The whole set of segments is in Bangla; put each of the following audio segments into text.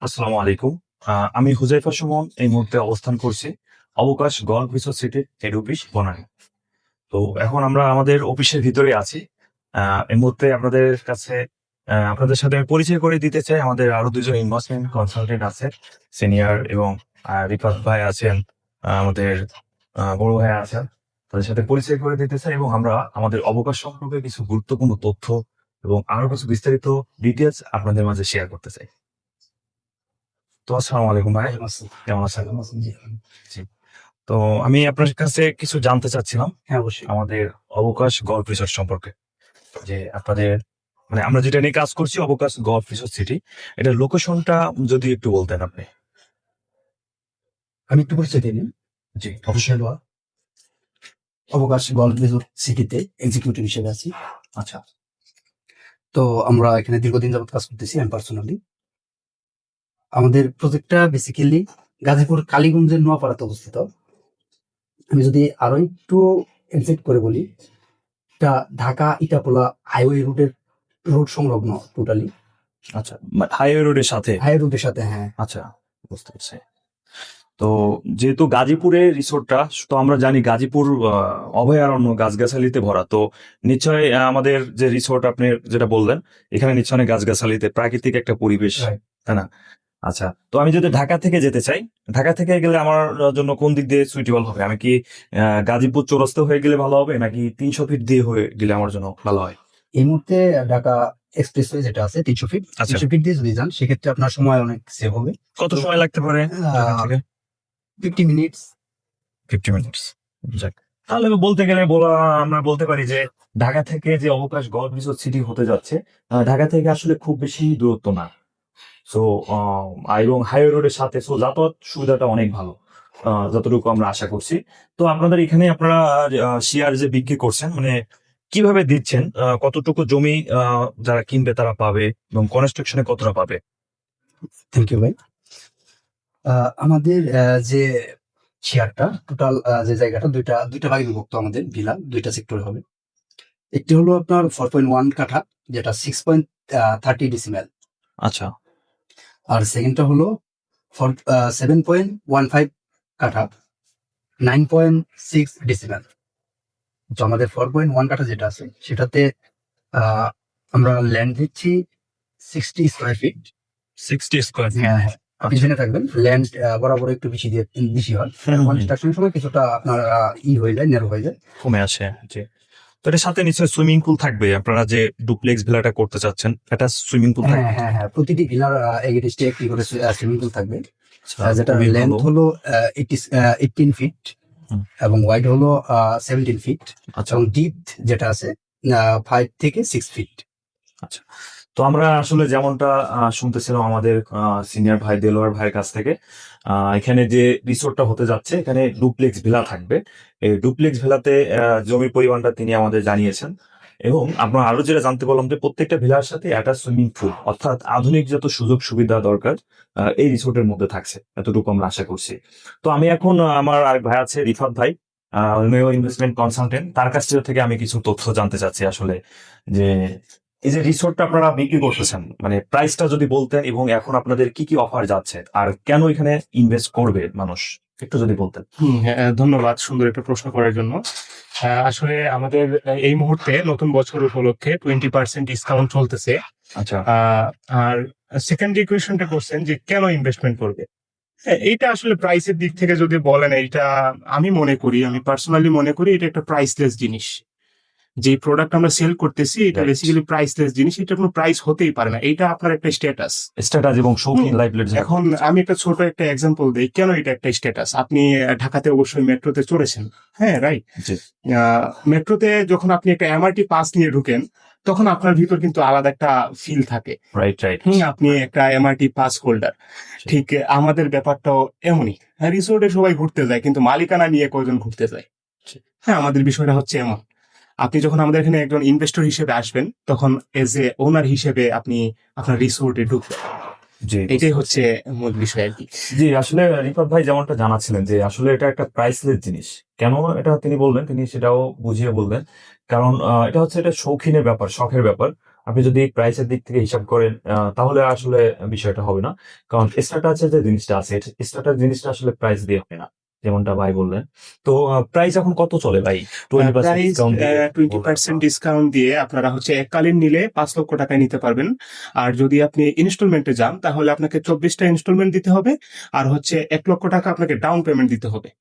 আসসালামু আলাইকুম। আমি হুজাইফা সুমন এই মুহূর্তে অবস্থান করছি অবকাশ গল্ফ রিসোর্ট সিটির হেড অফিস বনানী। তো এখন আমরা আমাদের অফিসের ভিতরে আছি। এই মুহূর্তে আপনাদের কাছে আপনাদের সাথে আমি পরিচয় করে দিতে চাই। আমাদের আরো দুজন ইনভেস্টমেন্ট কনসালটেন্ট আছে, সিনিয়র এবং রিফাত ভাই আছেন, আমাদের বড় ভাই আছেন। তাদের সাথে পরিচয় করে দিতে চাই এবং আমরা আমাদের অবকাশ সম্পর্কে কিছু গুরুত্বপূর্ণ তথ্য এবং আরো কিছু বিস্তারিত ডিটেলস আপনাদের মাঝে শেয়ার করতে চাই। তো আসসালামু আলাইকুম ভাই, কেমন আছেন? জি। তো আমি আপনার কাছে কিছু জানতে চাচ্ছিলাম হ্যাঁ, অবশ্যই। আমাদের অবকাশ গল্ফ রিসোর্ট সম্পর্কে। যে আপনাদের মানে আমরা যেটা নিয়ে কাজ করছি অবকাশ গল্ফ রিসোর্ট সিটি, এটার লোকেশনটা যদি একটু বলতেন আপনি। আমি একটু পরিচয় দিয়ে নিই। জি, বিষয় অবশ্যই। হলো অবকাশ গল্ফ রিসোর্ট সিটিতে এক্সিকিউটিভ হিসেবে আছি। আচ্ছা, তো আমরা এখানে দীর্ঘদিন যাবত কাজ করতেছি আমি পার্সোনালি। আমাদের প্রজেক্টটা বেসিক্যালি গাজীপুর কালীগঞ্জের নোয়াপাড়াতে অবস্থিত। আমি যদি আরো একটু এক্সাক্ট করে বলি, এটা ঢাকা ইটাপোলা হাইওয়ে রুট সংলগ্ন টোটালি। আচ্ছা। হাইওয়ে রোডের সাথে? হাইওয়ে রুটের সাথে, হ্যাঁ। আচ্ছা, বুঝতে পারছি। তো যেহেতু গাজীপুরে রিসোর্টটা, তো আমরা জানি গাজীপুর অভয়ারণ্য গাছগাছালিতে ভরা। তো নিশ্চয়ই আমাদের যে রিসোর্ট আপনি যেটা বললেন, এখানে নিশ্চয় অনেক গাছগাছালিতে প্রাকৃতিক একটা পরিবেশ, Right. তাই না? আচ্ছা, তো আমি যদি ঢাকা থেকে যেতে চাই, ঢাকা থেকে গেলে আমার জন্য কোন দিক দিয়ে সুইটেবল হবে? আমি কি গাজীপুর চৌরাস্তা হয়ে গেলে ভালো হবে, নাকি 300 ফিট দিয়ে হয়ে গেলে আমার জন্য ভালো হয়? এই মুহূর্তে ঢাকা এক্সপ্রেসওয়ে যেটা আছে 300 ফিট, আচ্ছা, 300 ফিট দিয়ে যদি যান সেক্ষেত্রে আপনার সময় অনেক সেভ হবে। কত সময় লাগতে পারে ঢাকা থেকে? 50 মিনিটস। 50 মিনিটস। যাক, তাহলে বলতে গেলে আমরা বলতে পারি যে ঢাকা থেকে যে অবকাশ গল্ফ রিসোর্ট সিটি হতে যাচ্ছে, ঢাকা থেকে আসলে খুব বেশি দূরত্ব না। সো এবং হাইওয়ে রোডের সাথে, সো যাতায়াত সুবিধাটা অনেক ভালো, যতটুকু আমরা আশা করছি। তো আপনাদের এখানে আপনারা শেয়ার যে বিক্রি করছেন, মানে কিভাবে দিচ্ছেন? কতটুকু জমি যারা কিনবে তারা পাবে এবং কনস্ট্রাকশনে কতটা পাবে? থ্যাংক ইউ ভাই। আমাদের যে শেয়ারটা টোটাল, যে জায়গাটা দুইটা দুইটা ভাগে বিভক্ত। আমাদের ভিলা দুইটা সেক্টরে হবে। একটি হলো আপনার 4.1 কাঠা, যেটা 6.30 ডেসিমেল। আচ্ছা, আর সেকেন্ডটা হলো 7.15 কাঠা, 9.6 ডেসিমেল। তো আমাদের 4.1 কাঠা যেটা আছে সেটাতে আহ, আমরা ল্যান্ড দিচ্ছি 60 স্কোয়ার ফিট। 60 স্কোয়ার। হ্যাঁ, হ্যাঁ। আপনি আচ্ছা। জেনে থাকবেন ল্যান্ড বরাবর একটু বেশি হয়। হুম, হুম। কনস্ট্রাকশনের সময় কিছুটা আপনার হয়ে যায়, ন্যারো হয়ে যায়। কমে আসে, জি। তো এটার সাথে নিশ্চয়ই সুইমিং পুল থাকবে। আপনারা যে ডুপ্লেক্স ভিলাটা করতে চাচ্ছেন, এটা সুইমিং পুল হ্যাঁ, থাকবে? হ্যাঁ, হ্যাঁ। প্রতিটি ভিলার এগেইনস্টে একটি করে সুইমিং পুল থাকবে। আচ্ছা, যেটা খুবই ভালো। লেন্থ হলো 18 ফিট হুম, এবং ওয়াইড হলো 17 ফিট আচ্ছা, এবং ডিপথ যেটা আছে 5 থেকে 6 ফিট। আচ্ছা। তো আমরা আসলে যেমনটা শুনতেছিলাম আমাদের সিনিয়র ভাই দেলোয়ার ভাইয়ের কাছ থেকে, এখানে যে রিসোর্টটা হতে যাচ্ছে, এখানে ডুপ্লেক্স ভিলা থাকবে। এই ডুপ্লেক্স ভিলাতে জমির পরিমাণটা তিনি আমাদের জানিয়েছেন। এবং আমরা আরো যেটা জানতে পারলাম যে প্রত্যেকটা ভিলার সাথে একটা সুইমিং পুল, অর্থাৎ আধুনিক যত সুযোগ সুবিধা দরকার এই রিসোর্টের মধ্যে থাকছে, এতটুকু আমরা আশা করছি। তো আমি এখন আমার আরেক ভাই আছে রিফাত ভাই, উনিও ইনভেস্টমেন্ট কনসালটেন্ট, তার কাছ থেকে আমি কিছু তথ্য জানতে চাচ্ছি আসলে, যে এই যে রিসোর্টটা আপনারা বিক্রি করতেছেন, মানে প্রাইসটা যদি বলতেন এবং এখন আপনাদের কি কি অফার যাচ্ছে আর কেন এখানে ইনভেস্ট করবে মানুষ, একটু যদি বলতেন। হ্যাঁ, ধন্যবাদ সুন্দর একটা প্রশ্ন করার জন্য। আসলে আমাদের এই মুহূর্তে নতুন বছর উপলক্ষে 20% ডিসকাউন্ট চলতেছে। আচ্ছা, আর সেকেন্ডারি কোয়েশনটা করছেন যে কেন ইনভেস্টমেন্ট করবে। হ্যাঁ, এইটা আসলে প্রাইসের দিক থেকে যদি বলেন, এইটা আমি পার্সোনালি মনে করি এটা একটা প্রাইসলেস জিনিস। যে প্রোডাক্ট আমরা সেল করতেছি এটা Right. বেসিক্যালি প্রাইসলেস জিনিস, এটা কোনো প্রাইস হতেই পারে না। এটা আপনার একটা স্ট্যাটাস। স্ট্যাটাস এবং শৌখিন হুম। লাইফলেট। এখন আমি একটা ছোট একটা এক্সাম্পল দিই কেন এটা একটা স্ট্যাটাস। আপনি ঢাকাতে অবশ্যই মেট্রোতে চড়েছেন, হ্যাঁ, রাইট। জি, মেট্রোতে যখন আপনি একটা এমআরটি পাস নিয়ে ঢুকেন তখন আপনার ভিতর কিন্তু আলাদা একটা ফিল থাকে। Right, right. আপনি একটা এমআরটি পাস হোল্ডার। ঠিক আমাদের ব্যাপারটাও এমনই। হ্যাঁ, রিসোর্টে সবাই ঘুরতে যায় কিন্তু মালিকানা নিয়ে কয়জন ঘুরতে যায়। হ্যাঁ, আমাদের বিষয়টা হচ্ছে এমন। আপনি যখন আমাদের এখানে একজন ইনভেস্টর হিসেবে আসবেন তখন এজ এ ওনার হিসেবে আপনি আপনার রিসোর্টে ঢুকবেন। জি, এটাই হচ্ছে মূল বিষয় আর কি। জি। আসলে রিফাত ভাই যেমনটা জানাচ্ছিলেন যে আসলে এটা একটা প্রাইসলেস জিনিস, কেন এটা তিনি বললেন, তিনি সেটাও বুঝিয়ে বললেন। কারণ এটা হচ্ছে এটা শৌখিনের ব্যাপার, শখের ব্যাপার। আপনি যদি প্রাইসের দিক থেকে হিসাব করেন তাহলে আসলে বিষয়টা হবে না, কারণ স্টার্টার যে জিনিসটা আছে, স্টার্টার জিনিসটা আসলে প্রাইস দিয়ে হয় না, যেমনটা ভাই বললেন। তো প্রাইস এখন কত চলে ভাই? 20% প্রাইস ডিসকাউন্ট দিয়ে 20% ডিসকাউন্ট দিয়ে আপনারা হচ্ছে এককালীন নিলে 5 লক্ষ টাকায় নিতে পারবেন। আর যদি আপনি ইনস্টলমেন্টে যান তাহলে আপনাকে 24টা ইনস্টলমেন্ট দিতে হবে, আর হচ্ছে 1 লক্ষ টাকা আপনাকে ডাউন পেমেন্ট দিতে হবে।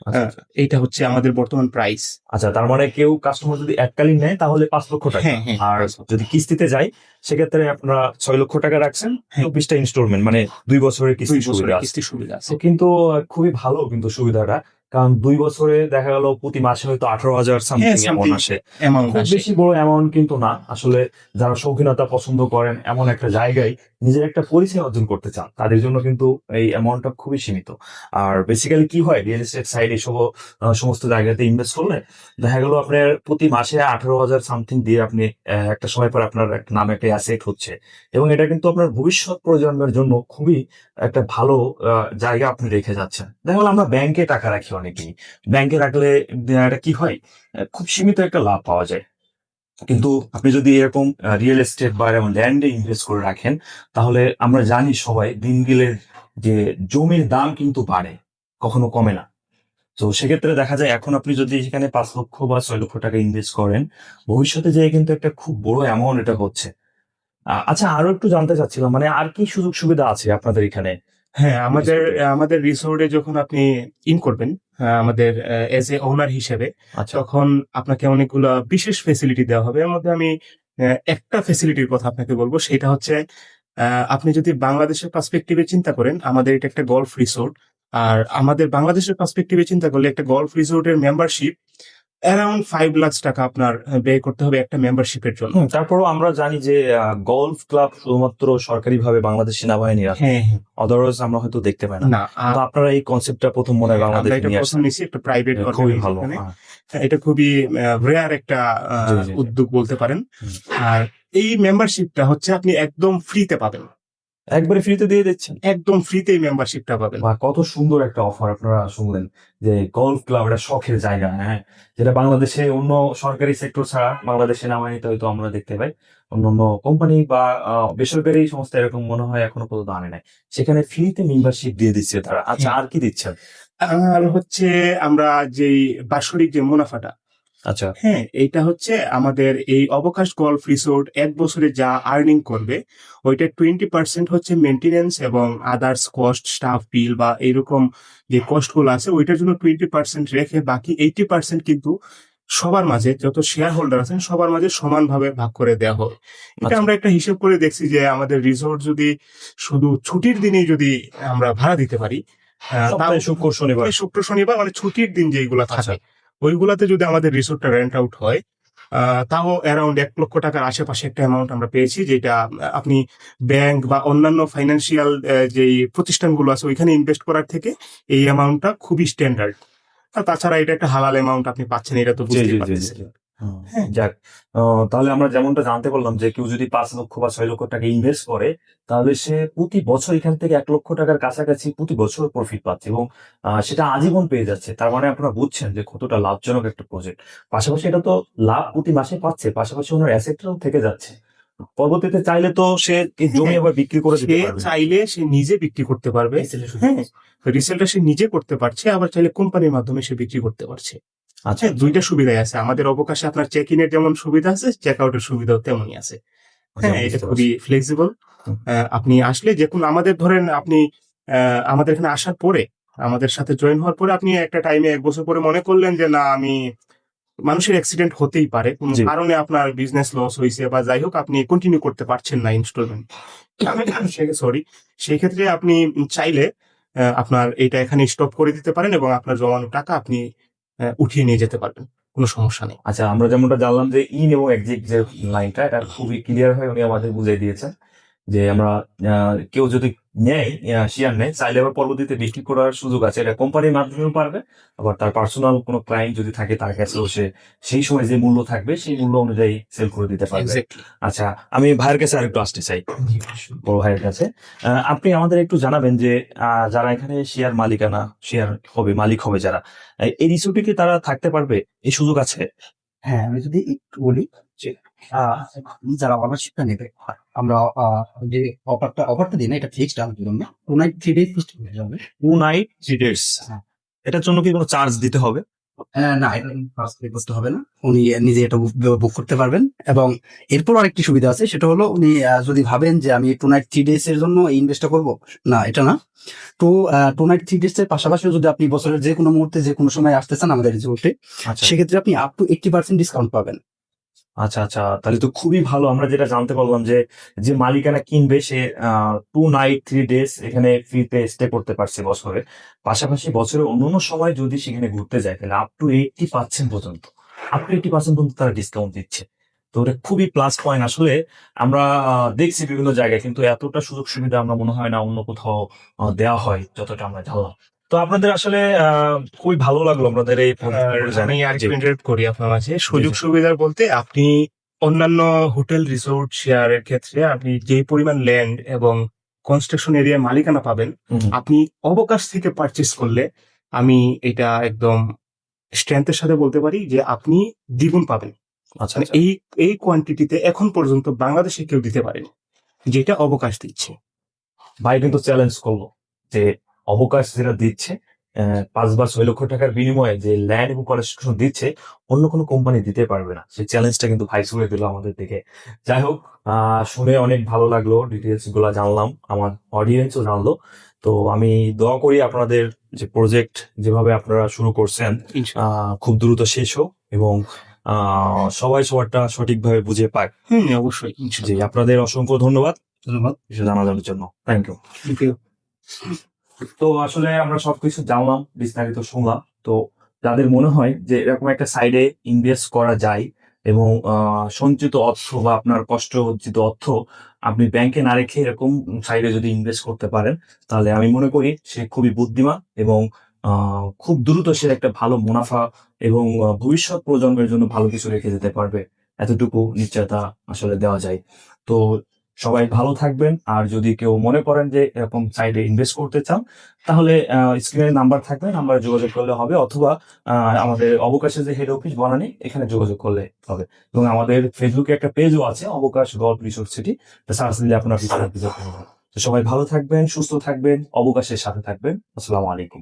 আচ্ছা এইটা হচ্ছে আমাদের বর্তমান প্রাইস। আচ্ছা, তার মানে কেউ কাস্টমার যদি এককালীন নেয় তাহলে 5 লক্ষ টাকা, হ্যাঁ হ্যাঁ আর যদি কিস্তিতে যায় সেক্ষেত্রে আপনারা 6 লক্ষ টাকা রাখছেন, হ্যাঁ। 24টা ইনস্টলমেন্ট, মানে 2 বছরের 2 কিস্তি বছরের সুবিধা আছে। কিস্তি সুবিধা আছে। তো কিন্তু খুবই ভালো কিন্তু সুবিধাটা, কারণ 2 বছরে দেখা গেল প্রতি মাসে হয়তো 18,000 হ্যাঁ সামথিং এমন সামথিং আসে। অ্যামাউন্ট খুব আসে। বেশি বড় অ্যামাউন্ট কিন্তু না আসলে। যারা শৌখিনতা পছন্দ করেন, এমন একটা জায়গায় নিজের একটা পরিচয় অর্জন করতে চান, তাদের জন্য কিন্তু এই অ্যামাউন্টটা খুবই সীমিত। আর বেসিক্যালি কি হয়, রিয়েল এস্টেট সাইড এসব সমস্ত জায়গাতে ইনভেস্ট করলে দেখা গেল আপনার প্রতি মাসে 18,000 সামথিং দিয়ে আপনি একটা সময় পর আপনার একটা নামে একটা অ্যাসেট হচ্ছে, এবং এটা কিন্তু আপনার ভবিষ্যৎ প্রজন্মের জন্য খুবই একটা ভালো জায়গা আপনি রেখে যাচ্ছেন। দেখা গেল আমরা ব্যাংকে টাকা রাখি অনেকেই, ব্যাংকে রাখলে এটা কি হয়, খুব সীমিত একটা লাভ পাওয়া যায়। কিন্তু আপনি যদি এরকম রিয়েল এস্টেট বা এরকম ল্যান্ডে ইনভেস্ট করে রাখেন, তাহলে আমরা জানি সবাই দিন গেলে যে জমির দাম কিন্তু বাড়ে, কখনো কমে না। তো সেক্ষেত্রে দেখা যায় এখন আপনি যদি সেখানে 5 লক্ষ বা 6 লক্ষ টাকা ইনভেস্ট করেন, ভবিষ্যতে যেয়ে কিন্তু একটা খুব বড় অ্যামাউন্ট এটা হচ্ছে। আচ্ছা, আরো একটু জানতে চাচ্ছিলাম, মানে আর কি সুযোগ সুবিধা আছে আপনাদের এখানে? হ্যাঁ, আমাদের রিসোর্টে? আমাদের রিসোর্টে যখন আপনি ইন করবেন আমাদের এজ এ ওনার হিসেবে, আচ্ছা তখন আপনাকে অনেকগুলা বিশেষ ফেসিলিটি দেওয়া হবে। এর মধ্যে আমি একটা ফেসিলিটির কথা আপনাকে বলবো, সেটা হচ্ছে আপনি যদি বাংলাদেশের পার্সপেক্টিভে চিন্তা করেন, আমাদের এটা একটা গলফ রিসোর্ট। আর আমাদের বাংলাদেশের পার্সপেক্টিভে চিন্তা করলে একটা গলফ রিসোর্টের মেম্বারশিপ অ্যারাউন্ড 5 লাখ টাকা আপনার ব্যয় করতে হবে একটা মেম্বারশিপের জন্য। তারপরও আমরা জানি যে গলফ ক্লাব শুধুমাত্র সরকারিভাবে বাংলাদেশ সেনাবাহিনী রাখে, হ্যাঁ হ্যাঁ। আদারওয়াইজ আমরা হয়তো দেখতে পাই না। না তো আপনারা এই কনসেপ্টটা প্রথম মনে হয় আমরা বাংলাদেশে এটা নিয়ে প্রথম আসছেন, নিচ্ছি একটা প্রাইভেট খুবই ভালো। অর্গানাইজেশনে। হ্যাঁ, এটা খুবই রেয়ার একটা জি জি জি। উদ্যোগ বলতে পারেন। হুম। আর এই মেম্বারশিপটা হচ্ছে আপনি একদম ফ্রিতে পাবেন। একবারে ফ্রিতে দিয়ে দিচ্ছেন? একদম ফ্রিতে এই মেম্বারশিপটা পাবেন। বা কত সুন্দর একটা অফার আপনারা শুনলেন, যে গলফ ক্লাব এটা শখের জায়গা, হ্যাঁ, যেটা বাংলাদেশে অন্য সরকারি সেক্টর ছাড়া বাংলাদেশ সেনাবাহিনীতে হয়তো আমরা দেখতে পাই, অন্যান্য কোম্পানি বা বেসরকারি সংস্থা এরকম মনে হয় এখনো পর্যন্ত আনে নাই। সেখানে ফ্রিতে মেম্বারশিপ দিয়ে দিচ্ছে তারা। আচ্ছা, হ্যাঁ। আর কি দিচ্ছেন? আর হচ্ছে আমরা যেই বাৎসরিক যে মুনাফাটা, আচ্ছা হ্যাঁ, এইটা হচ্ছে আমাদের এই অবকাশ গলফ রিসোর্ট 1 বছরে যা আর্নিং করবে, ওইটা 20% হচ্ছে মেনটেনেন্স এবং আদার্স কস্ট, স্টাফ বিল বা এরকম যে কস্ট গুলো আছে ওইটার জন্য 20% রেখে বাকি 80% কিন্তু সবার মাঝে, যত শেয়ার হোল্ডার আছেন সবার মাঝে সমানভাবে ভাগ করে দেওয়া হয়। এটা আচ্ছা। আমরা একটা হিসেব করে দেখছি যে আমাদের রিসোর্ট যদি শুধু ছুটির দিনেই যদি আমরা ভাড়া দিতে পারি, তাও সপ্তাহে শুক্র শনিবার। শুক্র শনিবার মানে ছুটির দিন যেগুলো থাকে, ওইগুলাতে যদি আমাদের রিসোর্টটা রেন্ট আউট হয়, তাও অ্যারাউন্ড 1 লক্ষ টাকার আশেপাশে একটা অ্যামাউন্ট আমরা পেয়েছি, যেটা আপনি ব্যাংক বা অন্যান্য ফাইন্যান্সিয়াল যেই প্রতিষ্ঠানগুলো আছে ওইখানে ইনভেস্ট করার থেকে এই অ্যামাউন্টটা খুবই স্ট্যান্ডার্ড। আর তাছাড়া এটা একটা হালাল অ্যামাউন্ট আপনি পাচ্ছেন, এটা তো জি বুঝতেই জি জি পারতেছেন। জি। হ্যাঁ। যাক, তাহলে আমরা যেমনটা জানতে পারলাম যে কেউ যদি 5 লক্ষ বা 6 লক্ষ টাকা ইনভেস্ট করে, তাহলে সে প্রতি বছর এখান থেকে 1 লক্ষ টাকার কাছাকাছি প্রতি বছর প্রফিট পাচ্ছে, এবং সেটা আজীবন পেয়ে যাচ্ছে। তার মানে আপনারা বুঝছেন যে কতটা লাভজনক একটা প্রজেক্ট। পাশাপাশি এটা তো লাভ প্রতি মাসে পাচ্ছে, পাশাপাশি ওনার অ্যাসেটটাও থেকে যাচ্ছে। পরবর্তীতে চাইলে তো সে এই জমি আবার বিক্রি করে দিতে সে পারবে। চাইলে সে নিজে বিক্রি করতে পারবে। হ্যাঁ, রিসেলটা সে নিজে করতে পারছে, আবার চাইলে কোম্পানির মাধ্যমে সে বিক্রি করতে পারছে। আচ্ছা হ্যাঁ, দুইটা সুবিধাই আছে আমাদের অবকাশে। আপনার চেক ইনের যেমন সুবিধা আছে, চেক আউটের সুবিধাও তেমনই আছে। আচ্ছা, হ্যাঁ, এটা বুঝতে খুবই পারছি। ফ্লেক্সিবল। হুম। আপনি আসলে যে কোনো আমাদের ধরেন আপনি আমাদের এখানে আসার পরে, আমাদের সাথে জয়েন হওয়ার পরে আপনি একটা টাইমে 1 বছর পরে মনে করলেন যে না, আমি মানুষের অ্যাক্সিডেন্ট হতেই পারে, কোনো জি কারণে আপনার বিজনেস লস হয়েছে বা যাই হোক আপনি কন্টিনিউ করতে পারছেন না ইনস্টলমেন্ট, সরি, সেই ক্ষেত্রে আপনি চাইলে আপনার এটা এখানে স্টপ করে দিতে পারেন এবং আপনার জমানো টাকা আপনি উঠিয়ে নিয়ে যেতে পারবেন, কোনো সমস্যা নেই। আচ্ছা, আমরা যেমনটা জানলাম যে ইন এবং এক্সিট যে লাইনটা, এটা খুবই ক্লিয়ার হয় উনি আমাদের বুঝিয়ে দিয়েছেন, যে আমরা কেউ যদি নেয়, শেয়ার নেয়, চাইলে আবার পরবর্তীতে বিক্রি করার সুযোগ আছে। এটা কোম্পানির মাধ্যমেও পারবে, আবার তার পার্সোনাল কোনো ক্লায়েন্ট যদি থাকে তার কাছেও সে সেই সময় যে মূল্য থাকবে সেই মূল্য অনুযায়ী সেল করে দিতে পারবে। এক্স্যাক্টলি। আচ্ছা, আমি ভাইয়ের কাছে আরেকটু আসতে চাই, বড় ভাইয়ের কাছে। আপনি আমাদের একটু জানাবেন যে যারা এখানে শেয়ার মালিকানা, শেয়ার হবে, মালিক হবে যারা, এই রিসোর্টে কি তারা থাকতে পারবে? এই সুযোগ আছে? হ্যাঁ, আমি যদি একটু বলি, যে যারা অনারশিপটা নেবে, আমরা যে অফারটা দিই না, এটা ফিক্সড আমাদের জন্য 2 নাইট 3 ডে ফিক্সড হয়ে যাবে। 2 নাইট 3 ডেজ। হ্যাঁ। এটার জন্য কি কোনো চার্জ দিতে হবে? না, এটা ফার্স্ট পে করতে হবে না, উনি নিজে এটা বুক করতে পারবেন। এবং এরপর আরেকটি সুবিধা আছে, সেটা হলো উনি যদি ভাবেন যে আমি 2 নাইট 3 ডেজ এর জন্য ইনভেস্টটা করবো, না এটা না, 2 নাইট 3 ডেজ এর পাশাপাশিও যদি আপনি বছরের যে কোনো মুহূর্তে যে কোনো সময় আসতে চান আমাদের রিসোর্টে, আচ্ছা সেক্ষেত্রে আপনি আপ টু 80% ডিসকাউন্ট পাবেন। আচ্ছা আচ্ছা, তাহলে তো খুবই ভালো। আমরা যেটা জানতে পারলাম যে যে মালিকানা কিনবে সে 2 নাইট 3 ডেজ এখানে ফ্রিতে স্টে করতে পারছে বছরে। পাশাপাশি বছরের অন্যান্য সময় যদি সেখানে ঘুরতে যায় তাহলে আপ টু 80% পর্যন্ত, আপ টু 80% পর্যন্ত তারা ডিসকাউন্ট দিচ্ছে। তো এটা খুবই প্লাস পয়েন্ট। আসলে আমরা দেখছি বিভিন্ন জায়গায়, কিন্তু এতটা সুযোগ সুবিধা আমরা মনে হয় না অন্য কোথাও দেওয়া হয় যতটা আমরা জানলাম। তো আপনাদের আসলে খুবই ভালো লাগলো আপনাদের এই আর আমি জি, আরেকটু ইন্টারেক্ট করি আপনার মাঝে। সুযোগ সুবিধার বলতে আপনি অন্যান্য হোটেল রিসোর্ট শেয়ারের ক্ষেত্রে আপনি যে পরিমাণ ল্যান্ড এবং কনস্ট্রাকশন এরিয়া মালিকানা পাবেন, হুম, আপনি অবকাশ থেকে পারচেস করলে আমি এটা একদম স্ট্রেংথের সাথে বলতে পারি যে আপনি দ্বিগুণ পাবেন। আচ্ছা মানে আচ্ছা। এই কোয়ান্টিটিতে এখন পর্যন্ত বাংলাদেশে কেউ দিতে পারেনি, যেটা অবকাশ দিচ্ছে। ভাই কিন্তু চ্যালেঞ্জ করলো যে অবকাশ যেটা দিচ্ছে 5 বার 6 লক্ষ টাকার বিনিময়ে যে ল্যান্ড এবং কনস্ট্রাকশন দিচ্ছে, অন্য কোনো কোম্পানি দিতে পারবে না। সেই চ্যালেঞ্জটা কিন্তু ভাই ছুড়ে দিল আমাদের দিকে। যাই হোক, শুনে অনেক ভালো লাগলো, ডিটেলস গুলা জানলাম, আমার অডিয়েন্সও জানলো। তো আমি দোয়া করি আপনাদের যে প্রজেক্ট যেভাবে আপনারা শুরু করছেন খুব দ্রুত শেষ হোক এবং সবাই সবারটা সঠিকভাবে বুঝে পায়। অবশ্যই। জি, আপনাদের অসংখ্য ধন্যবাদ ধন্যবাদ। কিছু জানানোর জন্য। Thank you. Thank you. তো আসলে আমরা সবকিছু জানলাম, বিস্তারিত শুনলাম। তো যাদের মনে হয় যে এরকম একটা সাইডে ইনভেস্ট করা যায় এবং সঞ্চিত অর্থ বা আপনার কষ্ট অর্জিত অর্থ আপনি ব্যাংকে না রেখে এরকম সাইডে যদি ইনভেস্ট করতে পারেন, তাহলে আমি মনে করি সে খুবই বুদ্ধিমান এবং খুব দ্রুত সে একটা ভালো মুনাফা এবং ভবিষ্যৎ প্রজন্মের জন্য ভালো কিছু রেখে যেতে পারবে। এতটুকু নিশ্চয়তা আসলে দেওয়া যায়। তো সবাই ভালো থাকবেন। আর যদি কেউ মনে করেন যে এরকম সাইডে ইনভেস্ট করতে চান, তাহলে স্ক্রিনে নাম্বার থাকবে, নাম্বারে যোগাযোগ করলে হবে, অথবা আমাদের অবকাশের যে হেড অফিস বনানী, এখানে যোগাযোগ করলে হবে। এবং আমাদের ফেসবুকে একটা পেজও আছে, অবকাশ গল্ফ রিসোর্ট সিটি। সার্চ দিলে আপনার পিছনে তো সবাই ভালো থাকবেন, সুস্থ থাকবেন, অবকাশের সাথে থাকবেন। আসসালামু আলাইকুম।